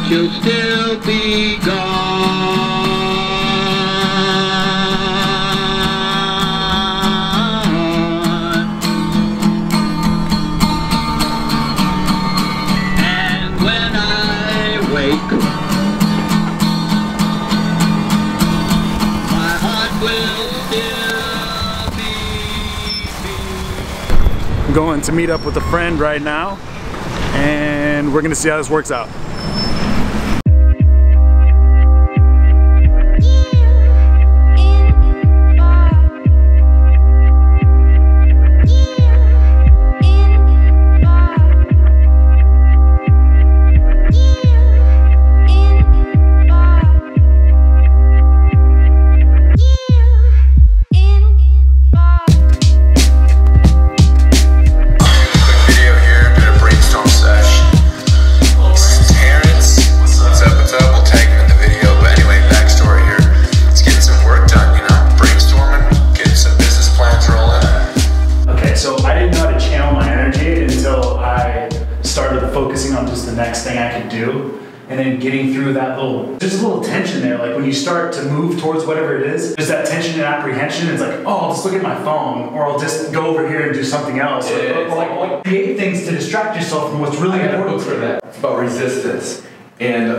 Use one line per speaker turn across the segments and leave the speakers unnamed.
she'll still be gone. And when I wake, my heart will still be beating.
I'm going to meet up with a friend right now, and we're gonna see how this works out. Focusing on just the next thing I could do, and then getting through that there's a little tension there. Like when you start to move towards whatever it is, there's that tension and apprehension. It's like, oh, I'll just look at my phone, or I'll just go over here and do something else.
Yeah,
or like create things to distract yourself from what's really important
for that. It's about resistance, and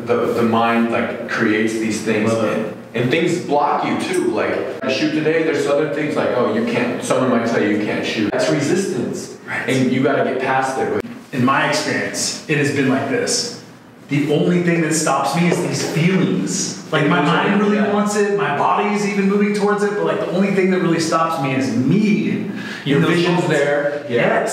the mind like creates these things, and things block you too. Like I shoot today, there's other things like, oh, you can't. Someone might tell you can't shoot. That's resistance, right? And you got to get past it.
In my experience, it has been like this. The only thing that stops me is these feelings. Like my mind really wants it, my body is even moving towards it, but like the only thing that really stops me is me.
Your vision's there.
Yeah.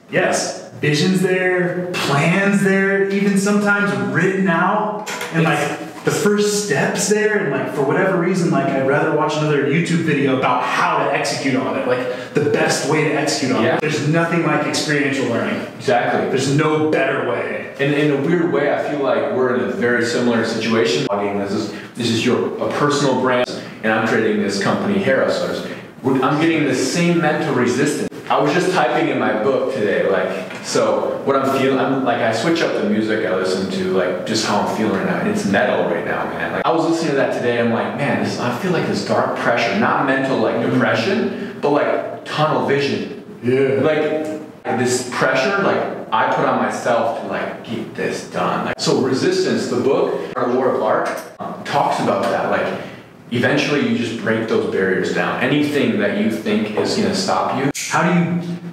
Yes. Vision's there, plans there, even sometimes written out, and like the first steps there, and like for whatever reason, like I'd rather watch another YouTube video about how to execute on it, like the best way to execute on it. There's nothing like experiential learning.
Exactly.
There's no better way.
And in a weird way, I feel like we're in a very similar situation. This is a personal brand, and I'm creating this company, Hair Hustlers. I'm getting the same mental resistance. I was just typing in my book today, so what I'm feeling, I switch up the music I listen to, like just how I'm feeling right now, and it's metal right now, man. Like I was listening to that today, I'm like, man, I feel like this dark pressure, not mental like depression, but like tunnel vision. Yeah. Like this pressure, like I put on myself to like get this done. So Resistance, the book, Art of Art, talks about that. Like eventually you just break those barriers down. Anything that you think is gonna stop you.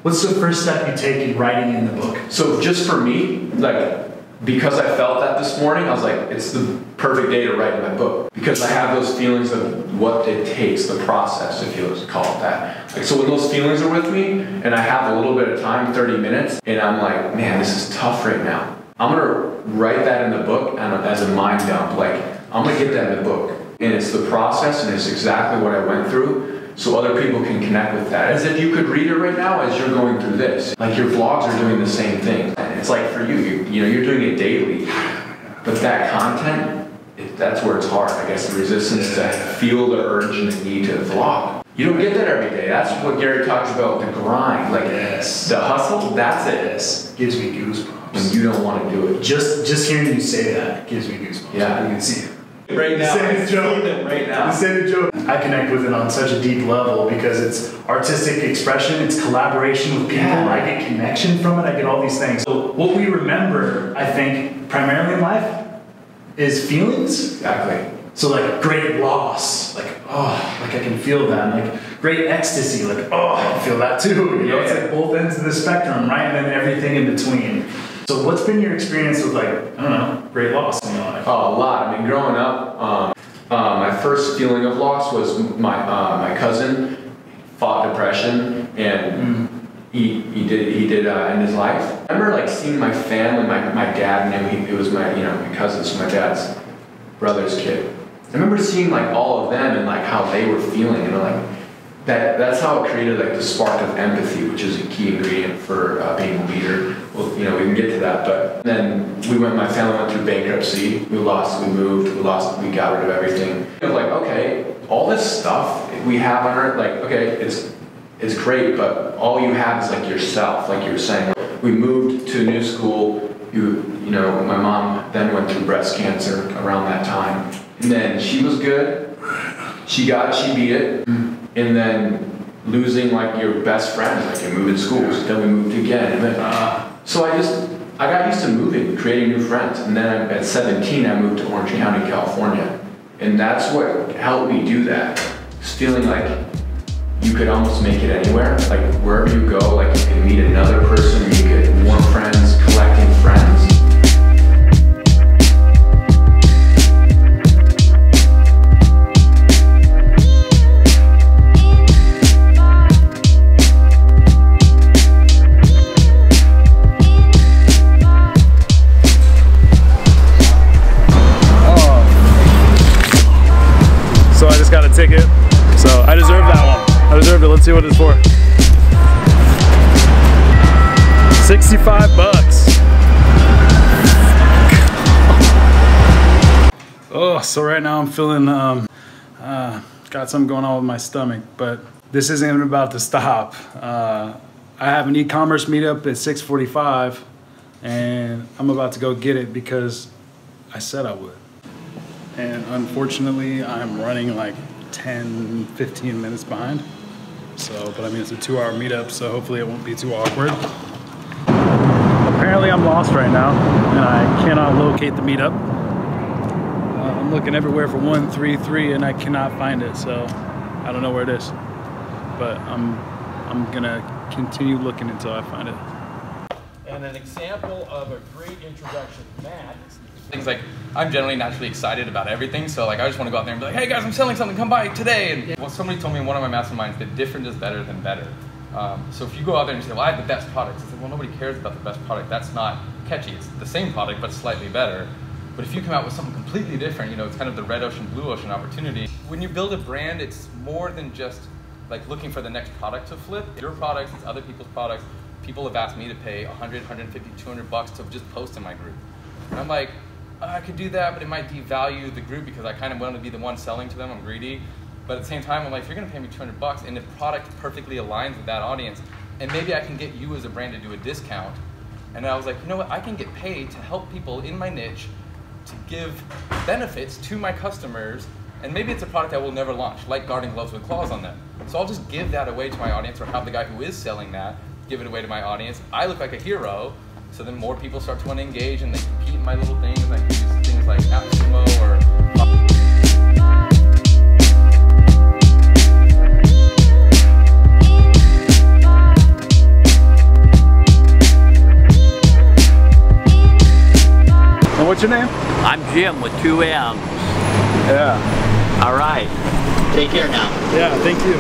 What's the first step you take in writing in the book?
So just for me, like, because I felt that this morning, I was like, it's the perfect day to write my book. Because I have those feelings of what it takes, the process, if you call it that. Like, so when those feelings are with me, and I have a little bit of time, 30 minutes, and I'm like, man, this is tough right now. I'm gonna write that in the book as a mind dump. Like, I'm gonna get that in the book. And it's the process, and it's exactly what I went through, so other people can connect with that. As if you could read it right now as you're going through this. Like your vlogs are doing the same thing. And it's like for you know, you're doing it daily. But that content, that's where it's hard. I guess the resistance to feel the urge and the need to vlog. You don't get that every day. That's what Gary talks about, the grind. Like the hustle, that's it.
Yes. Gives me goosebumps.
When you don't want to do it.
Just hearing you say that gives me goosebumps.
Yeah.
You can see it.
Right now,
right now. The same joke. I connect with it on such a deep level because it's artistic expression, it's collaboration with people. Yeah. I get connection from it. I get all these things. So what we remember, I think, primarily in life, is feelings.
Exactly.
So like great loss, like oh, like I can feel that. Like great ecstasy, like oh, I can feel that too. You know, it's like both ends of the spectrum, right? And then everything in between. So what's been your experience with, like, I don't know, great loss in your life?
Oh, a lot. I mean, growing up, my first feeling of loss was my cousin fought depression, and he did end his life. I remember like seeing my family, my dad knew it was my cousin, so my dad's brother's kid. I remember seeing like all of them and like how they were feeling, and like that's how it created like the spark of empathy, which is a key ingredient for being a leader. Well, we can get to that, but then my family went through bankruptcy. We moved, we got rid of everything. It was like, okay, all this stuff we have on earth, like, okay, it's great, but all you have is like yourself, like you were saying. We moved to a new school, you know, my mom then went through breast cancer around that time. And then she was good. She beat it. And then losing like your best friend, like you're moving schools. Then we moved again. And then, so I got used to moving, creating new friends. And then at 17, I moved to Orange County, California. And that's what helped me do that. Just feeling like you could almost make it anywhere. Like wherever you go, like you can meet another person, you get more friends, collecting friends.
So I just got a ticket. So I deserve that one. I deserve it. Let's see what it's for. 65 bucks. Oh, so right now I'm feeling, got something going on with my stomach, but this isn't even about to stop. I have an e-commerce meetup at 6:45 and I'm about to go get it because I said I would. And unfortunately, I'm running like 10, 15 minutes behind. So, but I mean, it's a 2-hour meetup, so hopefully it won't be too awkward. Apparently I'm lost right now, and I cannot locate the meetup. I'm looking everywhere for 133, and I cannot find it, so I don't know where it is. But I'm gonna continue looking until I find it.
And an example of a great introduction, Matt. Things like, I'm generally naturally excited about everything, so like I just want to go out there and be like, hey guys, I'm selling something, come buy it today. And well, somebody told me in one of my masterminds that different is better than better. So if you go out there and you say, well, I have the best product, it's like, well, nobody cares about the best product. That's not catchy. It's the same product, but slightly better. But if you come out with something completely different, you know, it's kind of the red ocean, blue ocean opportunity. When you build a brand, it's more than just like looking for the next product to flip. Your products, it's other people's products. People have asked me to pay 100, 150, 200 bucks to just post in my group. And I'm like, I could do that, but it might devalue the group because I kind of want to be the one selling to them. I'm greedy. But at the same time, I'm like, if you're going to pay me 200 bucks and the product perfectly aligns with that audience, and maybe I can get you as a brand to do a discount. And I was like, you know what? I can get paid to help people in my niche to give benefits to my customers. And maybe it's a product I will never launch, like garden gloves with claws on them. So I'll just give that away to my audience or have the guy who is selling that give it away to my audience. I look like a hero. So then more people start to want to engage and they compete in my little things. I can use things like AppSumo or...
And what's your name?
I'm Jim with 2 M's.
Yeah.
All right.
Take care now.
Yeah, thank you.